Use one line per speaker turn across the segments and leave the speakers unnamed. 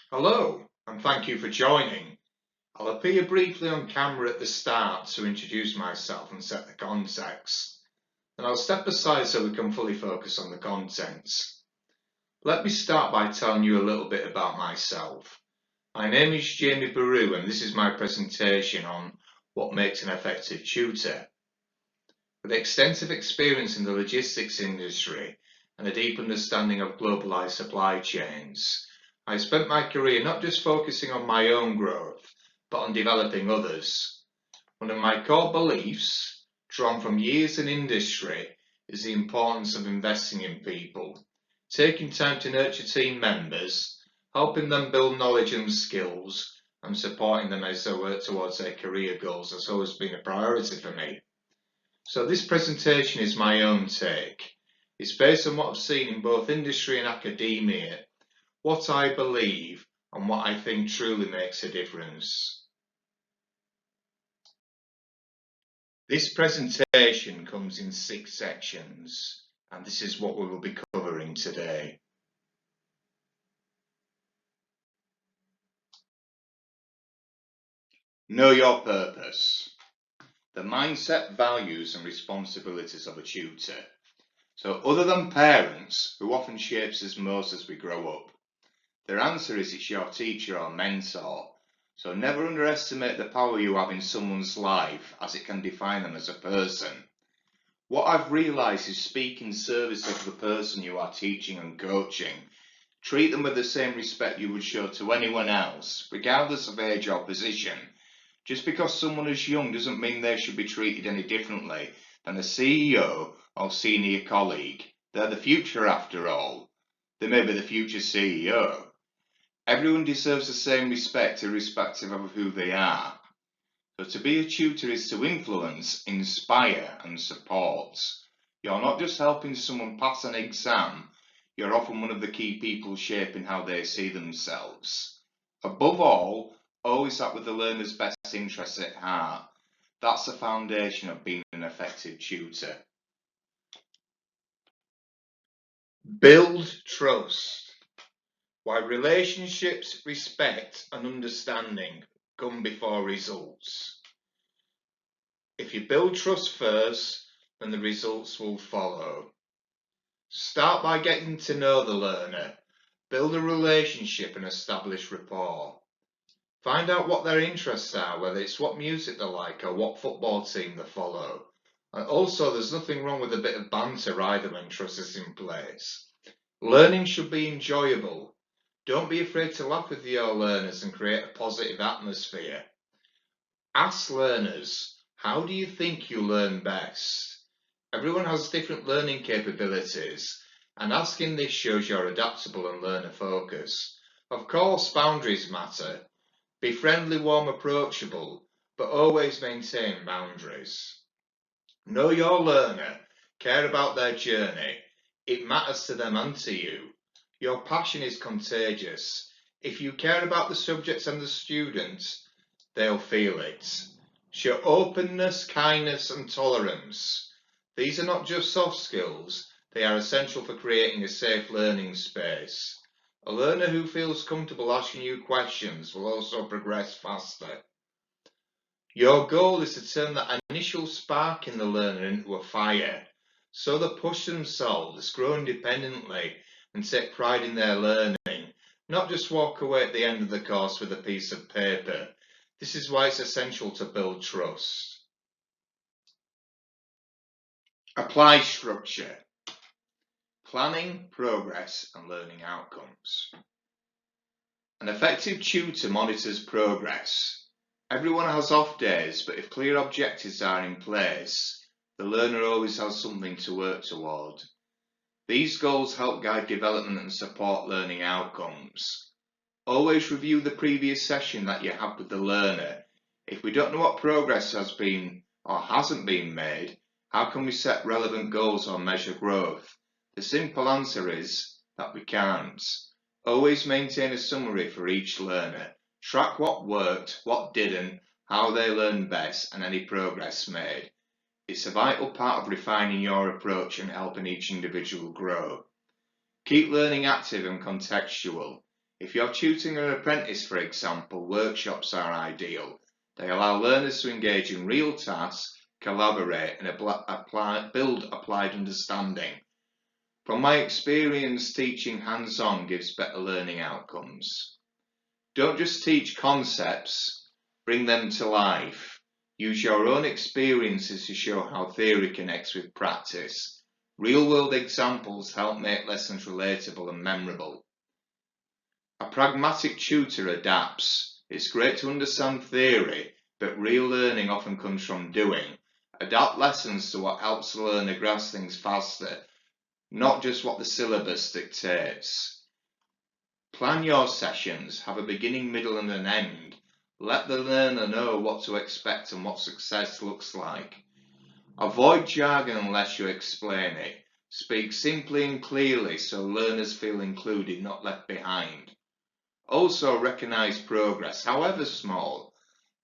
Hello, and thank you for joining. I'll appear briefly on camera at the start to introduce myself and set the context. Then I'll step aside so we can fully focus on the contents. Let me start by telling you a little bit about myself. My name is Jamie Barugh and this is my presentation on what makes an effective tutor. With extensive experience in the logistics industry and a deep understanding of globalized supply chains, I spent my career not just focusing on my own growth, but on developing others. One of my core beliefs, drawn from years in industry, is the importance of investing in people, taking time to nurture team members, helping them build knowledge and skills, and supporting them as they work towards their career goals has always been a priority for me. So this presentation is my own take. It's based on what I've seen in both industry and academia, what I believe and what I think truly makes a difference. This presentation comes in 6 sections, and this is what we will be covering today. Know your purpose. The mindset, values and responsibilities of a tutor. So other than parents, who often shapes us most as we grow up, their answer is it's your teacher or mentor. So never underestimate the power you have in someone's life, as it can define them as a person. What I've realised is speak in service of the person you are teaching and coaching. Treat them with the same respect you would show to anyone else, regardless of age or position. Just because someone is young doesn't mean they should be treated any differently than a CEO or senior colleague. They're the future after all. They may be the future CEO. Everyone deserves the same respect irrespective of who they are. So to be a tutor is to influence, inspire and support. You're not just helping someone pass an exam, you're often one of the key people shaping how they see themselves. Above all, always act with the learner's best interests at heart. That's the foundation of being an effective tutor. Build trust. Why relationships, respect and understanding come before results. If you build trust first, then the results will follow. Start by getting to know the learner. Build a relationship and establish rapport. Find out what their interests are, whether it's what music they like or what football team they follow. And also, there's nothing wrong with a bit of banter either when trust is in place. Learning should be enjoyable. Don't be afraid to laugh with your learners and create a positive atmosphere. Ask learners, how do you think you learn best? Everyone has different learning capabilities, and asking this shows you're adaptable and learner focused. Of course, boundaries matter. Be friendly, warm, approachable, but always maintain boundaries. Know your learner, care about their journey. It matters to them and to you. Your passion is contagious. If you care about the subjects and the students, they'll feel it. Show openness, kindness and tolerance. These are not just soft skills, they are essential for creating a safe learning space. A learner who feels comfortable asking you questions will also progress faster. Your goal is to turn that initial spark in the learner into a fire, so they push themselves, grow independently and take pride in their learning, not just walk away at the end of the course with a piece of paper. This is why it's essential to build trust. Apply structure. Planning, progress and learning outcomes. An effective tutor monitors progress. Everyone has off days, but if clear objectives are in place, the learner always has something to work toward. These goals help guide development and support learning outcomes. Always review the previous session that you had with the learner. If we don't know what progress has been or hasn't been made, how can we set relevant goals or measure growth? The simple answer is that we can't. Always maintain a summary for each learner. Track what worked, what didn't, how they learned best and any progress made. It's a vital part of refining your approach and helping each individual grow. Keep learning active and contextual. If you're tutoring an apprentice, for example, workshops are ideal. They allow learners to engage in real tasks, collaborate and build applied understanding. From my experience, teaching hands-on gives better learning outcomes. Don't just teach concepts, bring them to life. Use your own experiences to show how theory connects with practice. Real-world examples help make lessons relatable and memorable. A pragmatic tutor adapts. It's great to understand theory, but real learning often comes from doing. Adapt lessons to what helps the learner grasp things faster, not just what the syllabus dictates. Plan your sessions, have a beginning, middle and an end. Let the learner know what to expect and what success looks like. Avoid jargon unless you explain it. Speak simply and clearly so learners feel included, not left behind. Also recognise progress, however small.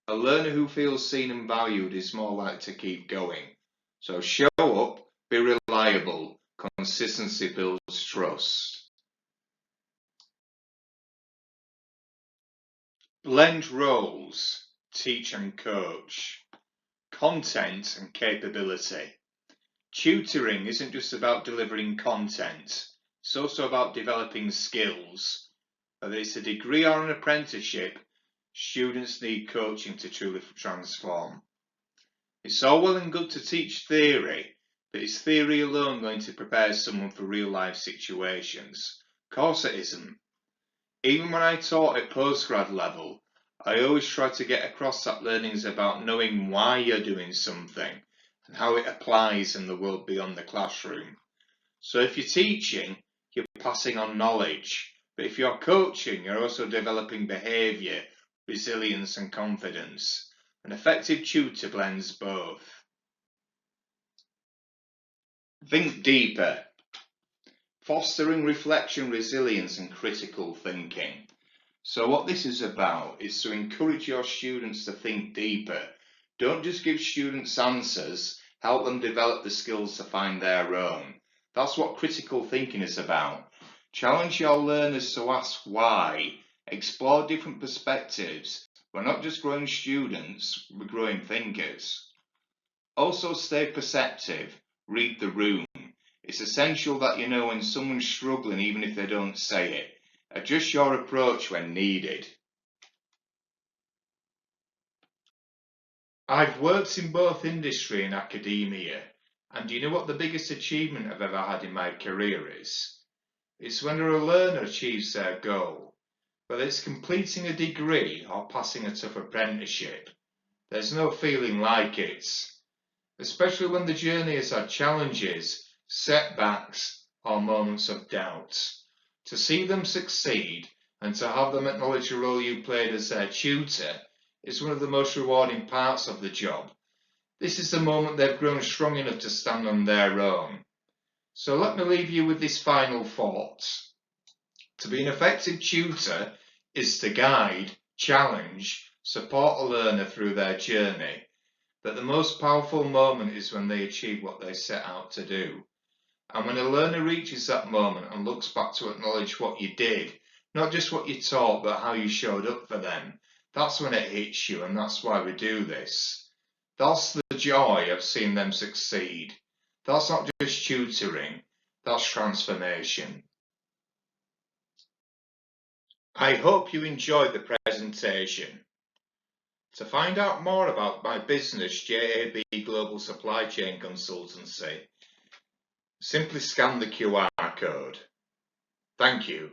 A learner who feels seen and valued is more likely to keep going. So show up, be reliable. Consistency builds trust. Blend roles, teach and coach. Content and capability. Tutoring isn't just about delivering content, it's also about developing skills. Whether it's a degree or an apprenticeship, students need coaching to truly transform. It's all well and good to teach theory, but is theory alone going to prepare someone for real life situations? Of course it isn't. Even when I taught at postgrad level, I always try to get across that learning is about knowing why you're doing something and how it applies in the world beyond the classroom. So if you're teaching, you're passing on knowledge. But if you're coaching, you're also developing behaviour, resilience and confidence. An effective tutor blends both. Think deeper. Fostering reflection, resilience and critical thinking. So what this is about is to encourage your students to think deeper. Don't just give students answers, help them develop the skills to find their own. That's what critical thinking is about. Challenge your learners to ask why, explore different perspectives. We're not just growing students, we're growing thinkers. Also stay perceptive, read the room. It's essential that you know when someone's struggling even if they don't say it. Adjust your approach when needed. I've worked in both industry and academia, and do you know what the biggest achievement I've ever had in my career is? It's when a learner achieves their goal. Whether it's completing a degree or passing a tough apprenticeship, there's no feeling like it. Especially when the journey has had challenges, setbacks or moments of doubt. To see them succeed and to have them acknowledge the role you played as their tutor is one of the most rewarding parts of the job. This is the moment they've grown strong enough to stand on their own. So let me leave you with this final thought. To be an effective tutor is to guide, challenge, support a learner through their journey. But the most powerful moment is when they achieve what they set out to do. And when a learner reaches that moment and looks back to acknowledge what you did, not just what you taught, but how you showed up for them, that's when it hits you, and that's why we do this. That's the joy of seeing them succeed. That's not just tutoring, that's transformation. I hope you enjoyed the presentation. To find out more about my business, JAB Global Supply Chain Consultancy, simply scan the QR code. Thank you.